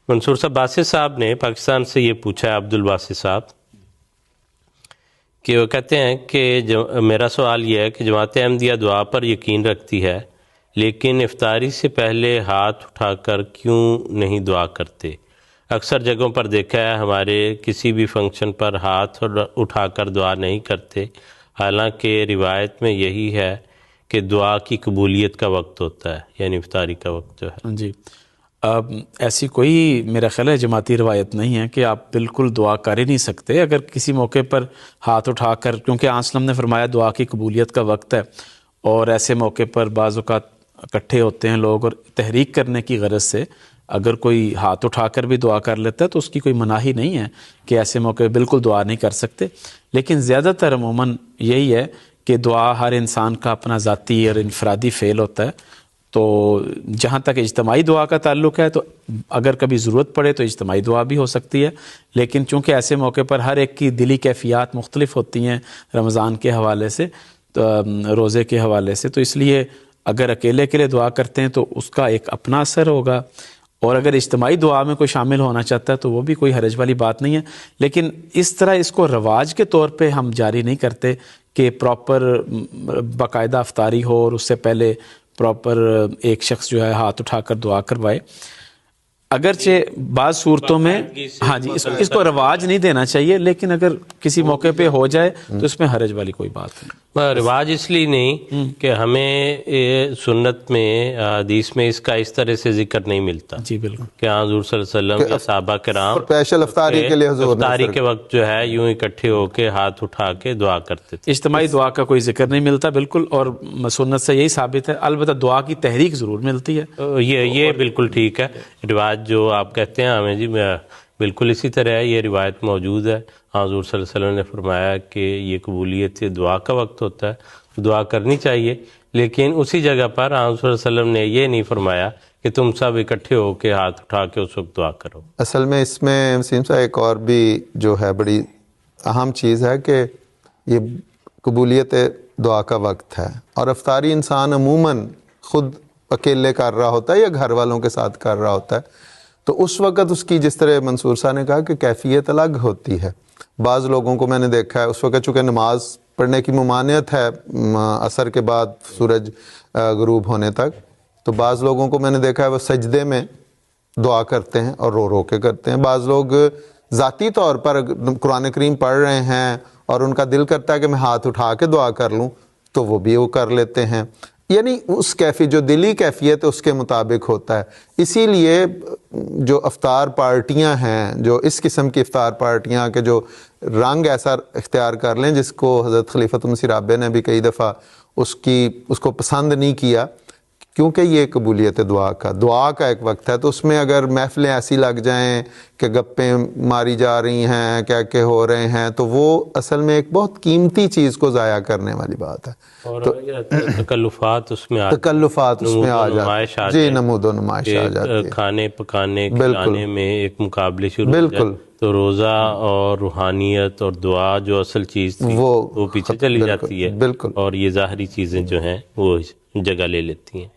منصور صاحب، باسط صاحب نے پاکستان سے یہ پوچھا ہے، عبد الباسط صاحب، کہ وہ کہتے ہیں کہ میرا سوال یہ ہے کہ جماعت احمدیہ دعا پر یقین رکھتی ہے، لیکن افطاری سے پہلے ہاتھ اٹھا کر کیوں نہیں دعا کرتے؟ اکثر جگہوں پر دیکھا ہے ہمارے کسی بھی فنکشن پر ہاتھ اٹھا کر دعا نہیں کرتے، حالانکہ روایت میں یہی ہے کہ دعا کی قبولیت کا وقت ہوتا ہے، یعنی افطاری کا وقت جو ہے۔ جی، ایسی کوئی میرا خیال ہے جماعتی روایت نہیں ہے کہ آپ بالکل دعا کر ہی نہیں سکتے اگر کسی موقع پر ہاتھ اٹھا کر، کیونکہ آنسلم نے فرمایا دعا کی قبولیت کا وقت ہے، اور ایسے موقع پر بعض اوقات اکٹھے ہوتے ہیں لوگ اور تحریک کرنے کی غرض سے اگر کوئی ہاتھ اٹھا کر بھی دعا کر لیتا ہے تو اس کی کوئی مناہی نہیں ہے کہ ایسے موقع بالکل دعا نہیں کر سکتے، لیکن زیادہ تر عموماً یہی ہے کہ دعا ہر انسان کا اپنا ذاتی اور انفرادی فعل ہوتا ہے۔ تو جہاں تک اجتماعی دعا کا تعلق ہے تو اگر کبھی ضرورت پڑے تو اجتماعی دعا بھی ہو سکتی ہے، لیکن چونکہ ایسے موقع پر ہر ایک کی دلی کیفیات مختلف ہوتی ہیں رمضان کے حوالے سے، روزے کے حوالے سے، تو اس لیے اگر اکیلے اکیلے دعا کرتے ہیں تو اس کا ایک اپنا اثر ہوگا، اور اگر اجتماعی دعا میں کوئی شامل ہونا چاہتا ہے تو وہ بھی کوئی حرج والی بات نہیں ہے، لیکن اس طرح اس کو رواج کے طور پہ ہم جاری نہیں کرتے کہ پراپر باقاعدہ افطاری ہو اور اس سے پہلے پراپر ایک شخص جو ہے ہاتھ اٹھا کر دعا کروائے۔ اگرچہ بعض صورتوں میں ہاں جی اس کو رواج نہیں دینا چاہیے، لیکن اگر کسی موقع پہ ہو جائے تو اس میں حرج والی کوئی بات نہیں۔ رواج اس لیے نہیں کہ ہمیں سنت میں حدیث میں اس کا اس طرح سے ذکر نہیں ملتا، جی بالکل، کہ حضور صلی اللہ علیہ وسلم یا صحابہ کرام اسپیشل افطاری کے لیے حضور افطاری کے وقت جو ہے یوں اکٹھے ہو کے ہاتھ اٹھا کے دعا کرتے تھے۔ اجتماعی دعا کا کوئی ذکر نہیں ملتا بالکل، اور سنت سے یہی ثابت ہے، البتہ دعا کی تحریک ضرور ملتی ہے۔ یہ بالکل ٹھیک ہے، رواج جو آپ کہتے ہیں ہمیں جی بالکل اسی طرح ہے، یہ روایت موجود ہے۔ حضور صلی اللہ علیہ وسلم نے فرمایا کہ یہ قبولیت دعا کا وقت ہوتا ہے، دعا کرنی چاہیے، لیکن اسی جگہ پر حضور صلی اللہ علیہ وسلم نے یہ نہیں فرمایا کہ تم سب اکٹھے ہو کے ہاتھ اٹھا کے اس وقت دعا کرو۔ اصل میں اس میں وسیم صاحب ایک اور بھی جو ہے بڑی اہم چیز ہے کہ یہ قبولیت دعا کا وقت ہے، اور افطاری انسان عموماً خود اکیلے کر رہا ہوتا ہے یا گھر والوں کے ساتھ کر رہا ہوتا ہے، تو اس وقت اس کی جس طرح منصور صاحب نے کہا کہ کیفیت الگ ہوتی ہے۔ بعض لوگوں کو میں نے دیکھا ہے اس وقت چونکہ نماز پڑھنے کی ممانعت ہے عصر کے بعد سورج غروب ہونے تک، تو بعض لوگوں کو میں نے دیکھا ہے وہ سجدے میں دعا کرتے ہیں اور رو رو کے کرتے ہیں۔ بعض لوگ ذاتی طور پر قرآن کریم پڑھ رہے ہیں اور ان کا دل کرتا ہے کہ میں ہاتھ اٹھا کے دعا کر لوں تو وہ بھی وہ کر لیتے ہیں، یعنی اس جو دلی کیفیت ہے اس کے مطابق ہوتا ہے۔ اسی لیے جو افطار پارٹیاں ہیں، جو اس قسم کی افطار پارٹیاں کے جو رنگ ایسا اختیار کر لیں جس کو حضرت خلیفۃ مسیح رابع نے بھی کئی دفعہ اس کو پسند نہیں کیا، کیونکہ یہ قبولیت دعا کا ایک وقت ہے، تو اس میں اگر محفلیں ایسی لگ جائیں کہ گپیں ماری جا رہی ہیں، کیا کہ ہو رہے ہیں، تو وہ اصل میں ایک بہت قیمتی چیز کو ضائع کرنے والی بات ہے، اور تکلفات اس میں آ جاتی ہیں، جی نمود و نمائش آ جاتی ہے، کھانے پکانے کھلانے میں ایک مقابلے شروع ہو جائے تو روزہ اور روحانیت اور دعا جو اصل چیز تھی وہ پیچھے چلی جاتی ہے، اور یہ ظاہری چیزیں جو ہیں وہ جگہ لے لیتی ہیں۔